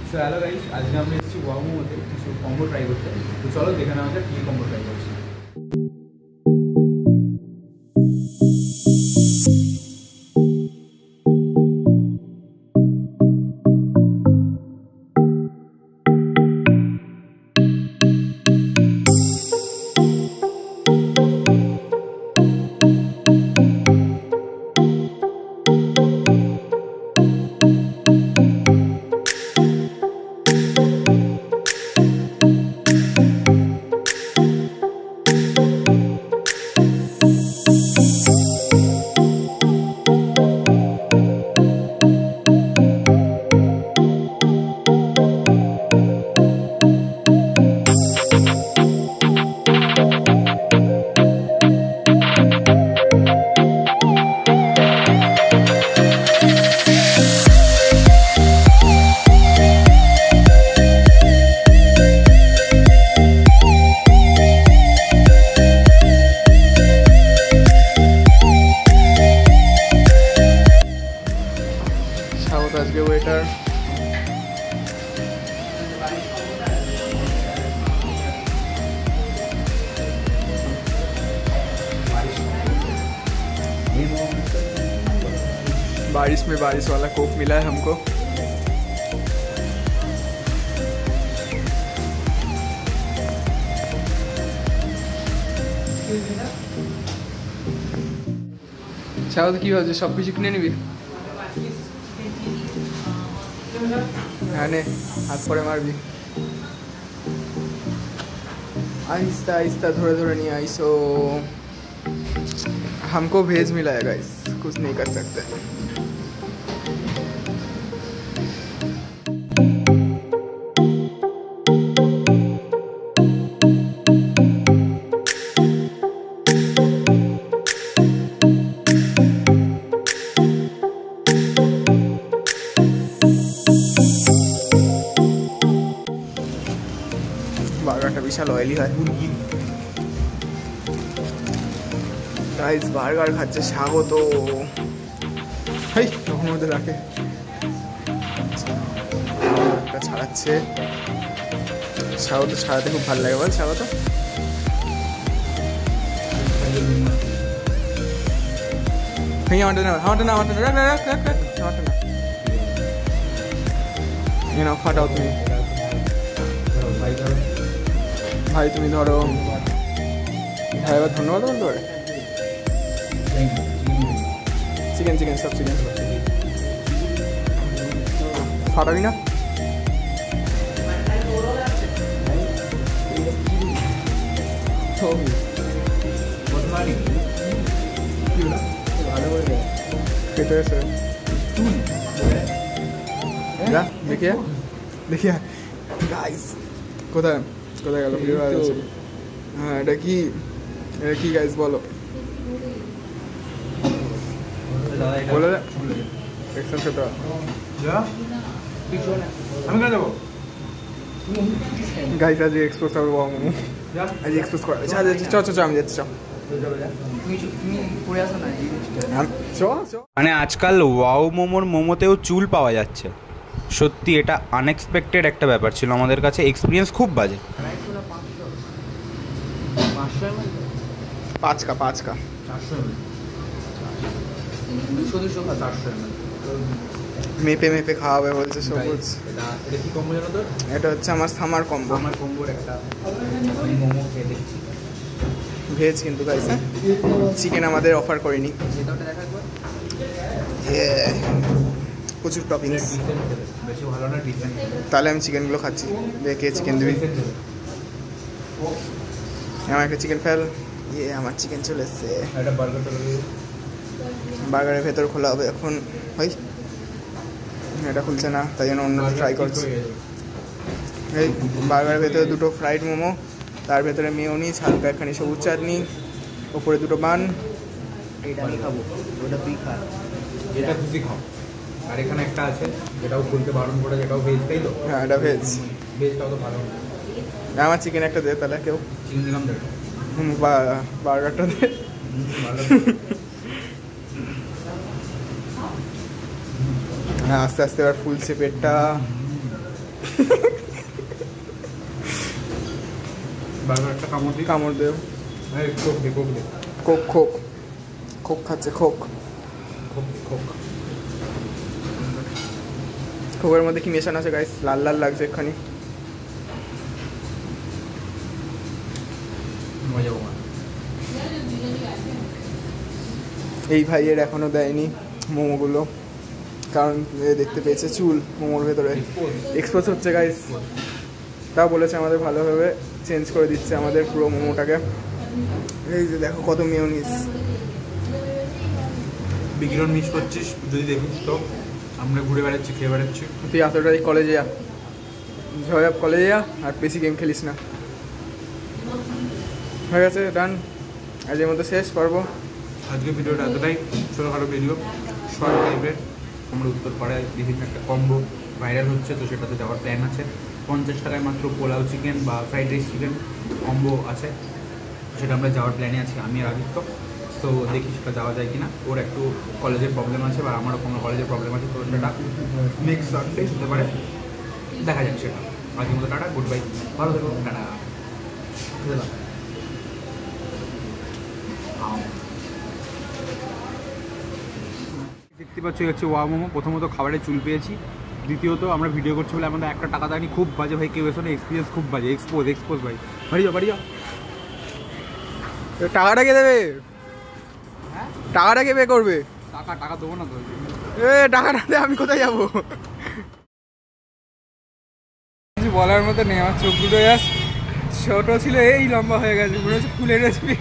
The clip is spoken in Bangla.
সো হ্যালো গাইস, আজকে আমরা এসেছি ওয়াও মোমোতে কিছু কম্বো ট্রাই করতে। তো চলো দেখে নেওয়া যাক কী কম্বো ট্রাই করছি। আজকে ওয়েটার बारिश में बारिश वाला कोक मिला है हमको। চাও তো কি হচ্ছে, সব কিছু কিনে নিবি? হ্যাঁ নে, হাত পরে मारबी। आहिस्ता आहिस्ता धोरे धोरे नहीं आइसो। हमको भेज मिला है गाइस, कुछ नहीं कर सकते। বার্গারটা বিশাল অয়েলি হয় গাইস। বার্গার খাচ্ছে স্বাগত। হেই তখন মধ্যে রাখে ছাড়াচ্ছে। স্বাগত ছাড়াতে খুব ভালো লাগে, বল স্বাগত। আমারটা না, আমারটা না, আমারটা না, আমারটা না। ये ना ফাটাও তুমি ভাই, তুমি ধরো ভাই। এবার ধন্যবাদ বলতে পারে। চিকেন চিকেন সব চিকেন ফাটাবি না। খেতে এসে দেখিয়া দেখিয়া গাইস কোথায় কোথায় গেল ভিডিও? হ্যাঁ এটা কি, এটা কি গাইস বলো বলে দেখছেন সেটা। আমি কেন যাবো গাইস? আজ এক্সপোজ হবে ওয়াও মোমো, আজ এক্সপোজ করা। চ আমি যাচ্ছি। মানে আজকাল ওয়াও মোমোর মোমোতেও চুল পাওয়া যাচ্ছে। সত্যি এটা আনএক্সপেক্টেড একটা ব্যাপার ছিল আমাদের কাছে, এক্সপিরিয়েন্স খুব বাজে। পাঁচ কা মেপে মেপে খাওয়াবে বলছে সবুজ। এটা কি কম্বো জানো তো? এটা হচ্ছে আমার সামার কম্বো। আমার কম্বোর একটা মোমো খেয়ে দেখছি। ভেজ কিন্তু গাইস, হ্যাঁ চিকেন আমাদের অফার করিনি। প্রচুর টপিংস, বেশি ভালো না ডিসেন্ট। তাহলে আমি চিকেনগুলো খাচ্ছি। দেখে চিকেন দিবি? আমার একটা চিকেন ফেল। আমার চিকেন চলে এসছে। একটা বার্গারটা বার্গারের ভেতর খোলা হবে এখন। ভাই এটা খুলছে না, তাই জন্য অন্য ট্রাই করছি। এই বার্গারের ভেতরে দুটো ফ্রাইড মোমো, তার ভেতরে মেয়োনিজ, হালকা একখানি সবুজ চাটনি, ওপরে দুটো বান। এটা আমি খাবো, ওটা তুই খা। যেটা খুশি খাও। আর এখানে একটা আছে যেটাও খুলতে বারণ করে, যেটাও ভেজ, তাই তো? হ্যাঁ এটা ভেজ। ভেজটাও তো ভালো। আমার চিকেন একটা দে তাহলে। কেউ চিকেন দিলাম দেখ। বার্গারটা দে। হ্যাঁ আস্তে আস্তে এবার ফুলছে পেটটা। বারবার একটা কামড় দিই। কামড় দেও। এই কোক দে, কোক দে। কোক কোক কোক খাচ্ছে, খোক। কোক দে, কোক। খোকের মধ্যে কি মেশানো আছে গাইস? লাল লাল লাগছে এক্ষুনি। মজা পাবো। এই ভাইয়ের এখনো দেয়নি মোমোগুলো, কারণ এ দেখতে পেয়েছে চুল মোমোর ভেতরে এক্সপোজ হচ্ছে গাইস। তাও বলেছে আমাদের ভালোভাবে চেঞ্জ করে দিচ্ছে আমাদের পুরো মোমোটাকে। এই যে দেখো কত মেয়োনিজ। বিকিরণ মিস করছিস যদি দেখিস তো, আমরা ঘুরে বেড়াচ্ছি, খেয়ে বেড়াচ্ছি। তুই এতটাই কলেজে যা, ঝড় কলেজে যা, আর বেশি গেম খেলিস না। হয়ে গেছে, ডান। আজকের মতো শেষ পর্ব। আজকে ভিডিওটা এতটাই ছোটোখাটো ভিডিও, শর্ট টাইপের। আমরা উত্তরপাড়ায় বিভিন্ন একটা কম্বো ভাইরাল হচ্ছে, তো সেটাতে যাওয়ার প্ল্যান আছে। 50 টাকায় মাত্র পোলাও চিকেন বা ফ্রাইড রাইস চিকেন কম্বো আছে, সেটা আমরা যাওয়ার প্ল্যানে আছি আমি আর আদিত্য। তো দেখি সেটা যাওয়া যায় কিনা। ওর একটু কলেজের প্রবলেম আছে বা আমারও কোনো কলেজের প্রবলেম আছে, তো সেটা নেক্সট সানডে হতে পারে, দেখা যাক সেটা। আজকের মতো টাটা, গুড বাই, ভালো থেকো, টাটা। দেখতে পাচ্ছ হচ্ছে ওয়া মোমো। প্রথমত খাবারের চুল পেয়েছি, দ্বিতীয়ত আমরা ভিডিও করছি বলে আমাদের একটা টাকা দেয়নি। খুব বাজে ভাই, কেউ এসে এক্সপিরিয়েন্স খুব বাজে। এক্সপোজ ভাই, বাড়ি যাও, বাড়ি যাও। টাকাটা কে দেবে? হ্যাঁ, টাকাটা কে পে করবে? টাকা দেবো না তো। টাকাটা দে, আমি কোথায় যাবো? কিছু বলার মতো নেই, আমার চোখ দুটো জাস্ট ছোট ছিল, এই লম্বা হয়ে গেছে, মনে হচ্ছে ফুলের রেসিপি